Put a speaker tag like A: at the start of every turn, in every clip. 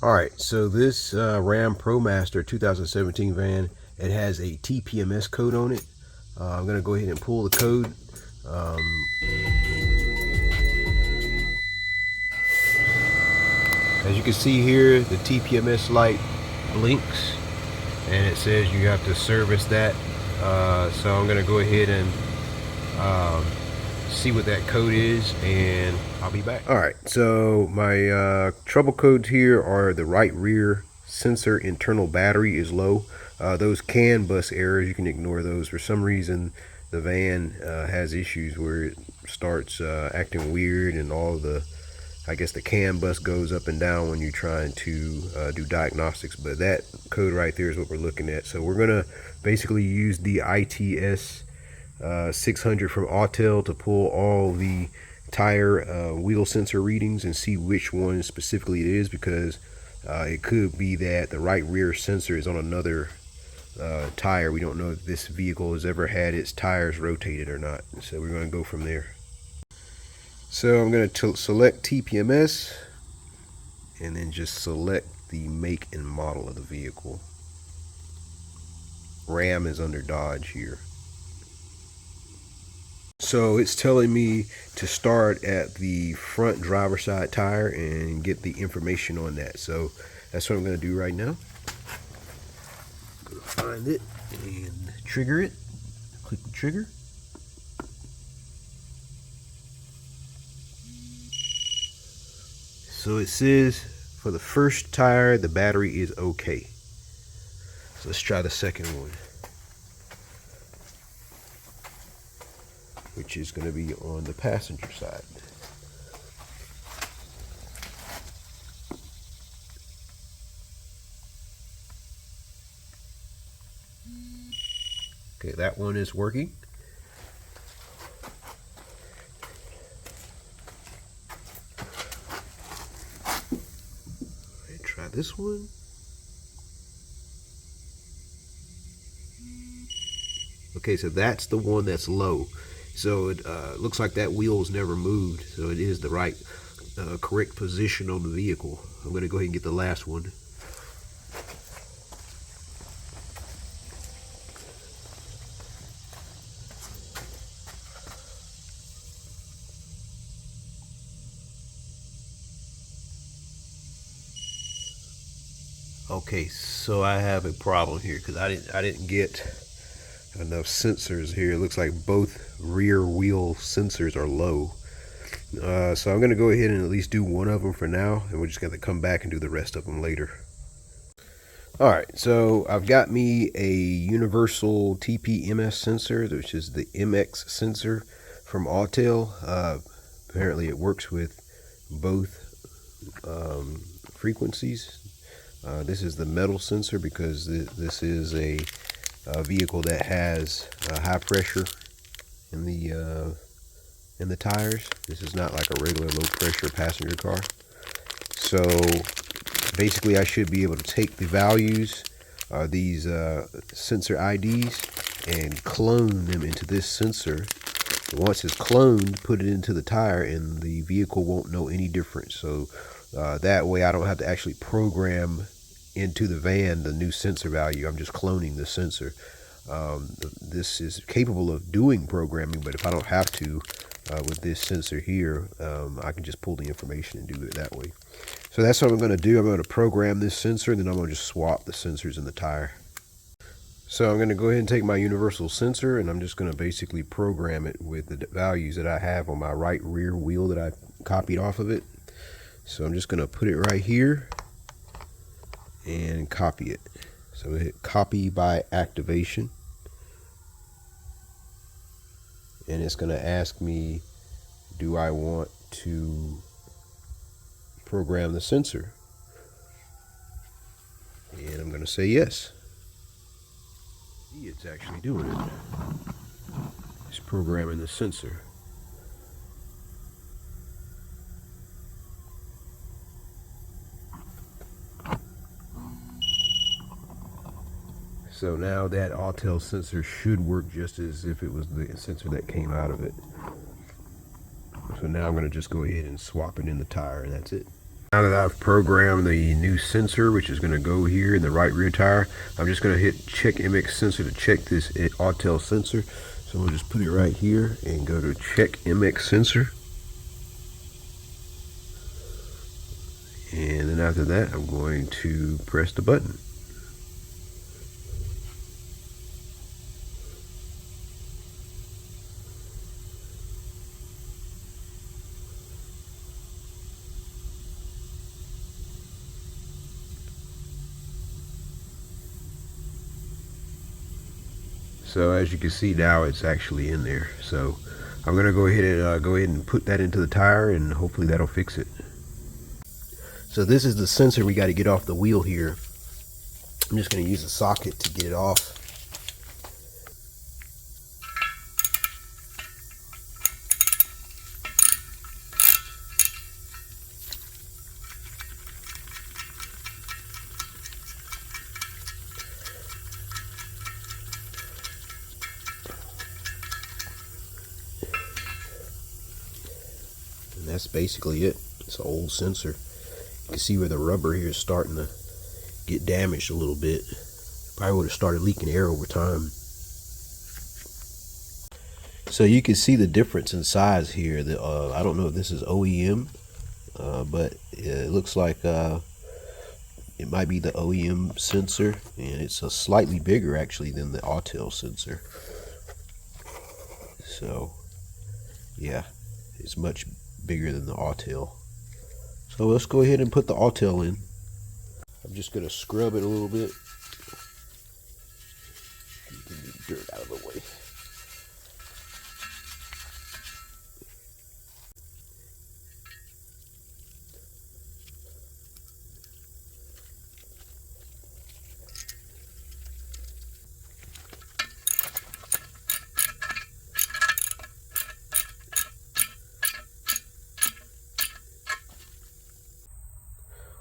A: Alright, so this Ram Promaster 2017 van, it has a TPMS code on it. I'm going to go ahead and pull the code. As you can see here, the TPMS light blinks and it says you have to service that. So I'm going to go ahead and see what that code is, and I'll be back. Alright, so my trouble codes here are the right rear sensor internal battery is low. Those CAN bus errors, you can ignore those. For some reason the van has issues where it starts acting weird, and all the, I guess the CAN bus goes up and down when you're trying to do diagnostics. But that code right there is what we're looking at. So we're gonna basically use the ITS600 from AUTEL to pull all the tire wheel sensor readings and see which one specifically it is, because it could be that the right rear sensor is on another tire. We don't know if this vehicle has ever had its tires rotated or not, so we're going to go from there. So I'm going to select TPMS and then just select the make and model of the vehicle. Ram is under Dodge here. So it's telling me to start at the front driver's side tire and get the information on that. So that's what I'm going to do right now. Go find it and trigger it. Click the trigger. So it says for the first tire the battery is okay. So let's try the second one, which is going to be on the passenger side. Okay, that one is working. And try this one. Okay, so that's the one that's low. So it looks like that wheel's never moved, so it is the right correct position on the vehicle. I'm going to go ahead and get the last one. Okay, so I have a problem here because I didn't get enough sensors here. It looks like both rear wheel sensors are low. So I'm going to go ahead and at least do one of them for now, and we're just going to come back and do the rest of them later. Alright, so I've got me a universal TPMS sensor, which is the MX sensor from AUTEL. Apparently it works with both frequencies. This is the metal sensor because this is a vehicle that has high pressure in the tires. This is not like a regular low pressure passenger car. So basically I should be able to take the values, these sensor IDs, and clone them into this sensor. Once it's cloned, put it into the tire and the vehicle won't know any difference. So that way I don't have to actually program into the van the new sensor value. I'm just cloning the sensor. This is capable of doing programming, but if I don't have to with this sensor here, I can just pull the information and do it that way. So that's what I'm going to do. I'm going to program this sensor, and then I'm going to just swap the sensors in the tire. So I'm going to go ahead and take my universal sensor, and I'm just going to basically program it with the values that I have on my right rear wheel that I copied off of it. So I'm just going to put it right here and copy it. So I hit copy by activation, and it's going to ask me, do I want to program the sensor? And I'm going to say yes. It's actually doing it. It's programming the sensor. So now that AUTEL sensor should work just as if it was the sensor that came out of it. So now I'm going to just go ahead and swap it in the tire, and that's it. Now that I've programmed the new sensor, which is going to go here in the right rear tire, I'm just going to hit check MX sensor to check this AUTEL sensor. So we'll just put it right here and go to check MX sensor. And then after that, I'm going to press the button. So as you can see now, it's actually in there. So I'm going to go ahead and put that into the tire, and hopefully that'll fix it. So this is the sensor we got to get off the wheel here. I'm just going to use a socket to get it off. And that's basically it. It's an old sensor. You can see where the rubber here is starting to get damaged a little bit. Probably would have started leaking air over time. So you can see the difference in size here. I don't know if this is OEM, but it looks like it might be the OEM sensor, and it's a slightly bigger actually than the AUTEL sensor. So yeah, it's much bigger than the AUTEL. So let's go ahead and put the AUTEL in. I'm just going to scrub it a little bit. Get the dirt out of the way.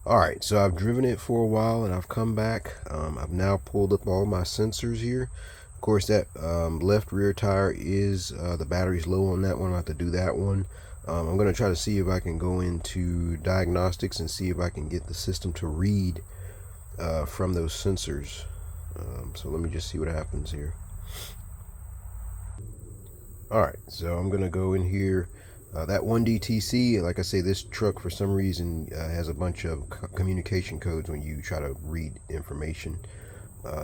A: Alright, so I've driven it for a while and I've come back. I've now pulled up all my sensors here. Of course, that left rear tire is, the battery's low on that one. I'll have to do that one. I'm going to try to see if I can go into diagnostics and see if I can get the system to read from those sensors. So let me just see what happens here. Alright, so I'm going to go in here. That one DTC, like I say, this truck for some reason has a bunch of communication codes when you try to read information.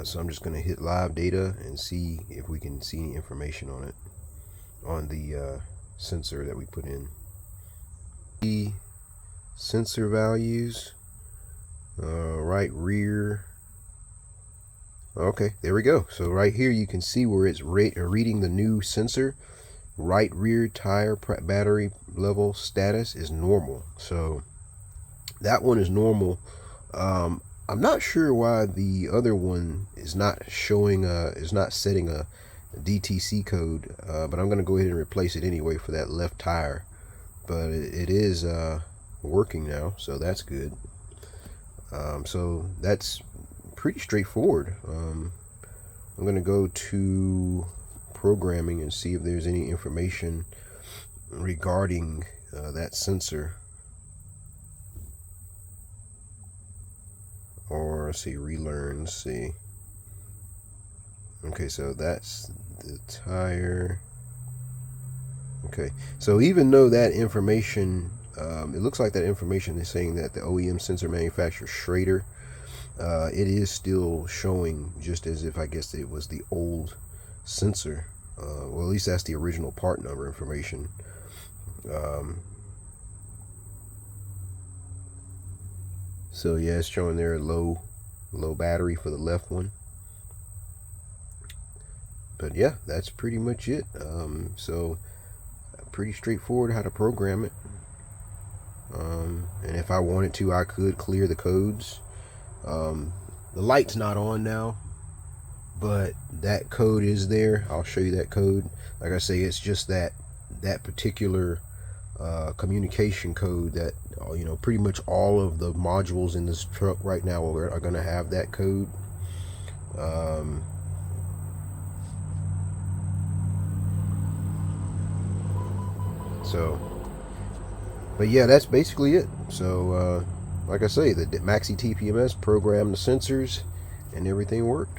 A: So I'm just going to hit live data and see if we can see any information on it, on the sensor that we put in. The sensor values, right rear. Okay, there we go. So right here you can see where it's reading the new sensor. Right rear tire battery level status is normal, so that one is normal. I'm not sure why the other one is not showing is not setting a DTC code, but I'm going to go ahead and replace it anyway for that left tire. But it is working now, so that's good. So that's pretty straightforward. I'm going to go to programming and see if there's any information regarding that sensor, or let's see, relearn. Let's see. Okay, so that's the tire. Okay, so even though that information, it looks like that information is saying that the OEM sensor manufacturer Schrader, it is still showing just as if I guess it was the old sensor. Well, at least that's the original part number information. So yeah, it's showing there low battery for the left one. But yeah, that's pretty much it. So pretty straightforward how to program it. And if I wanted to, I could clear the codes. The light's not on now, but that code is there. I'll show you that code. Like I say, it's just that particular communication code that pretty much all of the modules in this truck right now are going to have that code. So But yeah, that's basically it. So like I say, the Maxi TPMS programmed the sensors and everything worked.